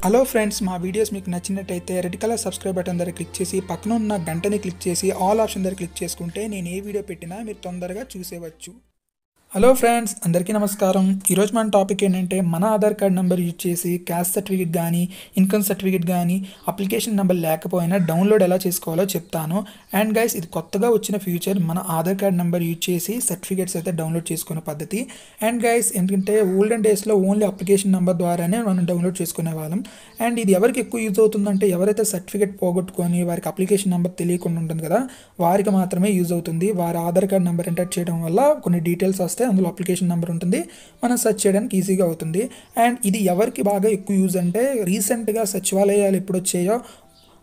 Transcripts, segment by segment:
Hello friends, మా videos మీకు నచ్చినట్టయితే రెడ్ కలర్ సబ్స్క్రైబ్ బటన్ దగ్గర క్లిక్ చేసి పక్కన ఉన్న గంటని క్లిక్ చేసి ఆల్ ఆప్షన్ దగ్గర క్లిక్ చేసుకుంటే నేను ఏ వీడియో పెట్టినా మీరు తొందరగా చూసేవచ్చు. హలో ఫ్రెండ్స్, అందరికీ నమస్కారం. ఈరోజు మన టాపిక్ ఏంటంటే మన ఆధార్ కార్డ్ నెంబర్ యూజ్ చేసి క్యాస్ట్ సర్టిఫికేట్ కానీ ఇన్కమ్ సర్టిఫికేట్ కానీ అప్లికేషన్ నెంబర్ లేకపోయినా డౌన్లోడ్ ఎలా చేసుకోవాలో చెప్తాను. అండ్ గైస్, ఇది కొత్తగా వచ్చిన ఫ్యూచర్, మన ఆధార్ కార్డ్ నెంబర్ యూజ్ చేసి సర్టిఫికేట్స్ అయితే డౌన్లోడ్ చేసుకునే పద్ధతి. అండ్ గైస్, ఎందుకంటే ఓల్డెన్ డేస్లో ఓన్లీ అప్లికేషన్ నెంబర్ ద్వారానే మనం డౌన్లోడ్ చేసుకునే వాళ్ళం. అండ్ ఇది ఎవరికి ఎక్కువ యూజ్ అవుతుందంటే ఎవరైతే సర్టిఫికేట్ పోగొట్టుకొని వారికి అప్లికేషన్ నెంబర్ తెలియకుండా ఉంటుంది కదా, వారికి మాత్రమే యూజ్ అవుతుంది. వారి ఆధార్ కార్డ్ నెంబర్ ఎంటర్ చేయడం వల్ల కొన్ని డీటెయిల్స్ వస్తాయి, అందులో అప్లికేషన్ నెంబర్ ఉంటుంది, మనం సెర్చ్ చేయడానికి ఈజీగా అవుతుంది. అండ్ ఇది ఎవరికి బాగా ఎక్కువ యూజ్ అంటే రీసెంట్గా సచివాలయాలు ఎప్పుడు వచ్చాయో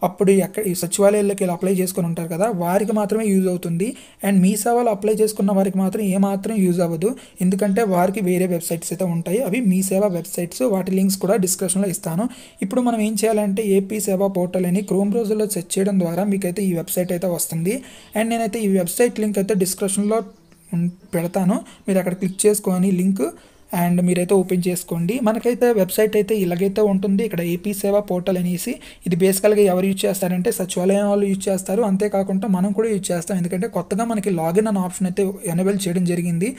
అప్పుడు ఈ సచివాలయాల్లోకి ఇలా అప్లై చేసుకొని ఉంటారు కదా, వారికి మాత్రమే యూజ్ అవుతుంది. అండ్ మీ సేవలో అప్లై చేసుకున్న వారికి మాత్రం ఏమాత్రం యూజ్ అవ్వదు, ఎందుకంటే వారికి వేరే వెబ్సైట్స్ అయితే ఉంటాయి, అవి మీ సేవ వెబ్సైట్స్. వాటి లింక్స్ కూడా డిస్క్రిప్షన్లో ఇస్తాను. ఇప్పుడు మనం ఏం చేయాలంటే ఏపీ సేవా పోర్టల్ అని క్రోమ్ బ్రౌజర్లో సెర్చ్ చేయడం ద్వారా మీకైతే ఈ వెబ్సైట్ అయితే వస్తుంది. అండ్ నేనైతే ఈ వెబ్సైట్ లింక్ అయితే డిస్క్రిప్షన్లో పెడతాను, మీరు అక్కడ క్లిక్ చేసుకొని లింక్ అండ్ మీరైతే ఓపెన్ చేసుకోండి. మనకైతే వెబ్సైట్ అయితే ఇలాగైతే ఉంటుంది. ఇక్కడ ఏపీ సేవా పోర్టల్ అనేసి, ఇది బేసికల్గా ఎవరు యూజ్ చేస్తారంటే సచివాలయం వాళ్ళు యూజ్ చేస్తారు. అంతేకాకుండా మనం కూడా యూజ్ చేస్తాం, ఎందుకంటే కొత్తగా మనకి లాగిన్ అనే ఆప్షన్ అయితే ఎనేబుల్ చేయడం జరిగింది.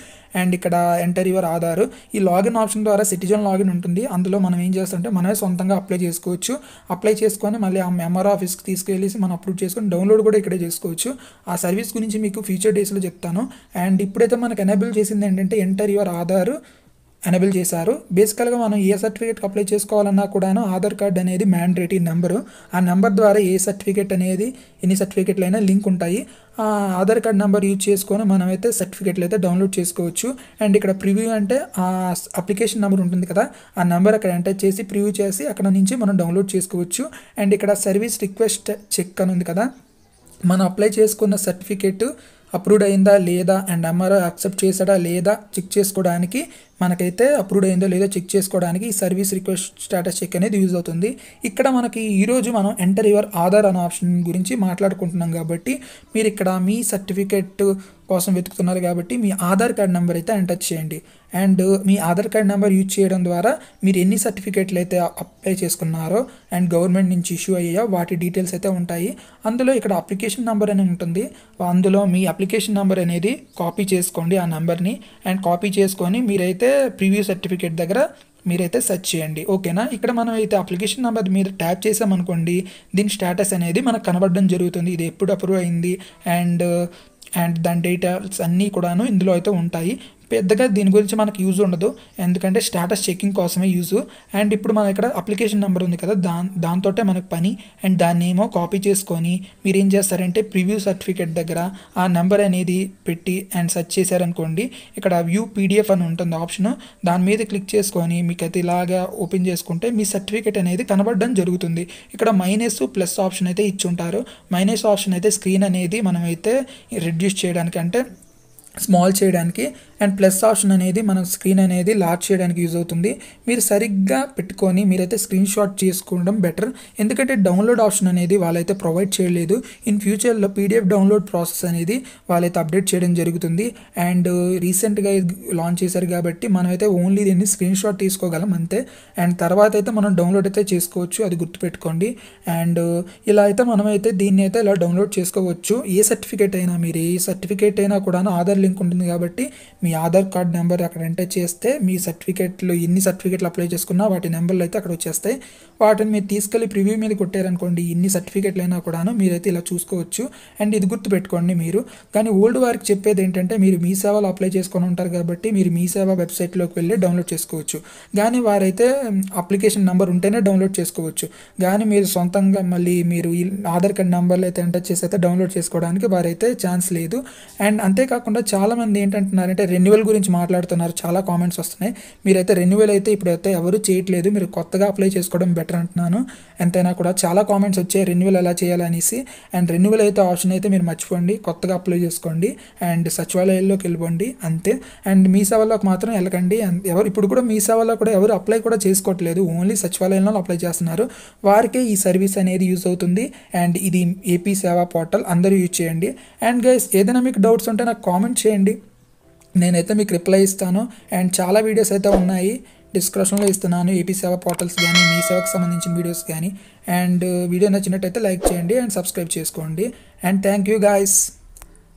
అండ్ ఇక్కడ ఎంటర్ యువర్ ఆధార్, ఈ లాగిన్ ఆప్షన్ ద్వారా సిటిజన్ లాగిన్ ఉంటుంది. అందులో మనం ఏం చేస్తామంటే మనమే సొంతంగా అప్లై చేసుకోవచ్చు. అప్లై చేసుకొని మళ్ళీ ఆ ఎంఆర్ ఆఫీస్కి తీసుకెళ్ళేసి మనం అప్లోడ్ చేసుకొని డౌన్లోడ్ కూడా ఇక్కడే చేసుకోవచ్చు. ఆ సర్వీస్ గురించి మీకు ఫ్యూచర్ డేస్లో చెప్తాను. అండ్ ఇప్పుడైతే మనకు ఎనేబుల్ చేసింది ఏంటంటే ఎంటర్ యువర్ ఆధార్ ఎనేబుల్ చేశారు. బేసికల్గా మనం ఏ సర్టిఫికేట్కి అప్లై చేసుకోవాలన్నా కూడాను ఆధార్ కార్డ్ అనేది మ్యాండేటరీ నెంబరు. ఆ నెంబర్ ద్వారా ఏ సర్టిఫికేట్ అనేది ఎన్ని సర్టిఫికేట్లు అయినా లింక్ ఉంటాయి. ఆ ఆధార్ కార్డ్ నెంబర్ యూజ్ చేసుకొని మనమైతే సర్టిఫికేట్లు అయితే డౌన్లోడ్ చేసుకోవచ్చు. అండ్ ఇక్కడ ప్రివ్యూ అంటే ఆ అప్లికేషన్ నెంబర్ ఉంటుంది కదా, ఆ నెంబర్ అక్కడ ఎంటర్ చేసి ప్రివ్యూ చేసి అక్కడ నుంచి మనం డౌన్లోడ్ చేసుకోవచ్చు. అండ్ ఇక్కడ సర్వీస్ రిక్వెస్ట్ చెక్ అని ఉంది కదా, మనం అప్లై చేసుకున్న సర్టిఫికేట్ అప్రూవ్డ్ అయిందా లేదా అండ్ ఎంఆర్ఓ యాక్సెప్ట్ చేశాడా లేదా చెక్ చేసుకోవడానికి, మనకైతే అప్రూవ్డ్ అయిందో లేదో చెక్ చేసుకోవడానికి ఈ సర్వీస్ రిక్వెస్ట్ స్టేటస్ చెక్ అనేది యూజ్ అవుతుంది. ఇక్కడ మనకి ఈరోజు మనం ఎంటర్ యువర్ ఆధార్ అనే ఆప్షన్ గురించి మాట్లాడుకుంటున్నాం కాబట్టి, మీరు ఇక్కడ మీ సర్టిఫికేట్ కోసం వెతుకుతున్నారు కాబట్టి మీ ఆధార్ కార్డ్ నెంబర్ అయితే ఎంటర్ చేయండి. And me Aadhaar card number use చేయడం ద్వారా మీరు ఎన్ని సర్టిఫికేట్లు అయితే అప్లై చేసుకున్నారో అండ్ గవర్నమెంట్ నుంచి ఇష్యూ అయ్యాయో వాటి డీటెయిల్స్ అయితే ఉంటాయి. అందులో ఇక్కడ అప్లికేషన్ నెంబర్ అని ఉంటుంది, అందులో మీ అప్లికేషన్ నెంబర్ అనేది కాపీ చేసుకోండి ఆ నెంబర్ని. అండ్ కాపీ చేసుకొని మీరైతే ప్రీవియస్ సర్టిఫికేట్ దగ్గర మీరైతే సెర్చ్ చేయండి. ఓకేనా, ఇక్కడ మనం అయితే అప్లికేషన్ నెంబర్ మీద ట్యాప్ చేసామనుకోండి, దీని స్టేటస్ అనేది మనకు కనబడడం జరుగుతుంది. ఇది ఎప్పుడు అప్రూవ్ అయింది అండ్ దాని డీటెయిల్స్ అన్నీ కూడాను ఇందులో అయితే ఉంటాయి. పెద్దగా దీని గురించి మనకు యూజ్ ఉండదు, ఎందుకంటే స్టేటస్ చెకింగ్ కోసమే యూజ్. అండ్ ఇప్పుడు మన ఇక్కడ అప్లికేషన్ నెంబర్ ఉంది కదా, దాంతో మనకు పని. అండ్ దాన్ని ఏమో కాపీ చేసుకొని మీరు ఏం చేస్తారంటే ప్రివ్యూ సర్టిఫికేట్ దగ్గర ఆ నెంబర్ అనేది పెట్టి అండ్ సెర్చ్ చేశారనుకోండి, ఇక్కడ వ్యూ పీడిఎఫ్ అని ఉంటుంది ఆప్షన్, దాని మీద క్లిక్ చేసుకొని మీకు అయితే ఇలాగా ఓపెన్ చేసుకుంటే మీ సర్టిఫికేట్ అనేది కనబడడం జరుగుతుంది. ఇక్కడ మైనస్ ప్లస్ ఆప్షన్ అయితే ఇచ్చి ఉంటారు. మైనస్ ఆప్షన్ అయితే స్క్రీన్ అనేది మనమైతే రెడ్యూస్ చేయడానికి అంటే స్మాల్ చేయడానికి, అండ్ ప్లస్ ఆప్షన్ అనేది మన స్క్రీన్ అనేది లార్జ్ చేయడానికి యూజ్ అవుతుంది. మీరు సరిగ్గా పెట్టుకొని మీరైతే స్క్రీన్ షాట్ చేసుకోవడం బెటర్, ఎందుకంటే డౌన్లోడ్ ఆప్షన్ అనేది వాళ్ళైతే ప్రొవైడ్ చేయలేదు. ఇన్ ఫ్యూచర్లో పీడిఎఫ్ డౌన్లోడ్ ప్రాసెస్ అనేది వాళ్ళైతే అప్డేట్ చేయడం జరుగుతుంది. అండ్ రీసెంట్గా లాంచ్ చేశారు కాబట్టి మనమైతే ఓన్లీ దీన్ని స్క్రీన్ షాట్ తీసుకోగలం అంతే. అండ్ తర్వాత అయితే మనం డౌన్లోడ్ అయితే చేసుకోవచ్చు, అది గుర్తుపెట్టుకోండి. అండ్ ఇలా అయితే మనమైతే దీన్ని అయితే ఇలా డౌన్లోడ్ చేసుకోవచ్చు. ఏ సర్టిఫికేట్ అయినా మీరు ఏ సర్టిఫికేట్ అయినా కూడా ఆధార్ లింక్ ఉంటుంది కాబట్టి మీ ఆధార్ కార్డ్ నెంబర్ అక్కడ ఎంటర్ చేస్తే మీ సర్టిఫికేట్లు ఎన్ని సర్టిఫికేట్లు అప్లై చేసుకున్నా వాటి నెంబర్లు అయితే అక్కడ వచ్చేస్తాయి. వాటిని మీరు తీసుకెళ్ళి ప్రివ్యూ మీద కొట్టారనుకోండి, ఎన్ని సర్టిఫికేట్లు అయినా కూడాను మీరైతే ఇలా చూసుకోవచ్చు. అండ్ ఇది గుర్తుపెట్టుకోండి మీరు. కానీ ఓల్డ్ వారికి చెప్పేది ఏంటంటే మీరు మీ సేవలో అప్లై చేసుకొని ఉంటారు కాబట్టి మీరు మీ సేవ వెబ్సైట్లోకి వెళ్ళి డౌన్లోడ్ చేసుకోవచ్చు. కానీ వారైతే అప్లికేషన్ నెంబర్ ఉంటేనే డౌన్లోడ్ చేసుకోవచ్చు. కానీ మీరు సొంతంగా మళ్ళీ మీరు ఈ ఆధార్ కార్డ్ నెంబర్లు అయితే ఎంటర్ చేసి అయితే డౌన్లోడ్ చేసుకోవడానికి వారైతే ఛాన్స్ లేదు. అండ్ అంతేకాకుండా చాలామంది ఏంటంటున్నారంటే రెన్యువల్ గురించి మాట్లాడుతున్నారు, చాలా కామెంట్స్ వస్తున్నాయి. మీరైతే రెన్యువల్ అయితే ఇప్పుడైతే ఎవరు చేయట్లేదు, మీరు కొత్తగా అప్లై చేసుకోవడం బెటర్ అంటున్నాను. ఎంతైనా కూడా చాలా కామెంట్స్ వచ్చాయి రెన్యువల్ ఎలా చేయాలనేసి. అండ్ రెన్యువల్ అయితే ఆప్షన్ అయితే మీరు మర్చిపోండి, కొత్తగా అప్లై చేసుకోండి అండ్ సచివాలయాల్లోకి వెళ్ళిపోండి అంతే. అండ్ మీ సేవలోకి మాత్రం వెళ్ళకండి. ఎవరు ఇప్పుడు కూడా మీ సేవలో కూడా ఎవరు అప్లై కూడా చేసుకోవట్లేదు, ఓన్లీ సచివాలయంలో అప్లై చేస్తున్నారు. వారికే ఈ సర్వీస్ అనేది యూజ్ అవుతుంది. అండ్ ఇది ఏపీ సేవా పోర్టల్, అందరూ యూజ్ చేయండి. అండ్ గైస్, ఏదైనా మీకు డౌట్స్ ఉంటే నాకు కామెంట్ చేయండి, నేనైతే మీకు రిప్లై ఇస్తాను. అండ్ చాలా వీడియోస్ అయితే ఉన్నాయి, డిస్క్రిప్షన్లో ఇస్తున్నాను. ఏపీ సేవ పోర్టల్స్ కానీ మీ సేవకు సంబంధించిన వీడియోస్ కానీ. అండ్ వీడియో నచ్చినట్టయితే లైక్ చేయండి అండ్ సబ్స్క్రైబ్ చేసుకోండి. And thank you guys.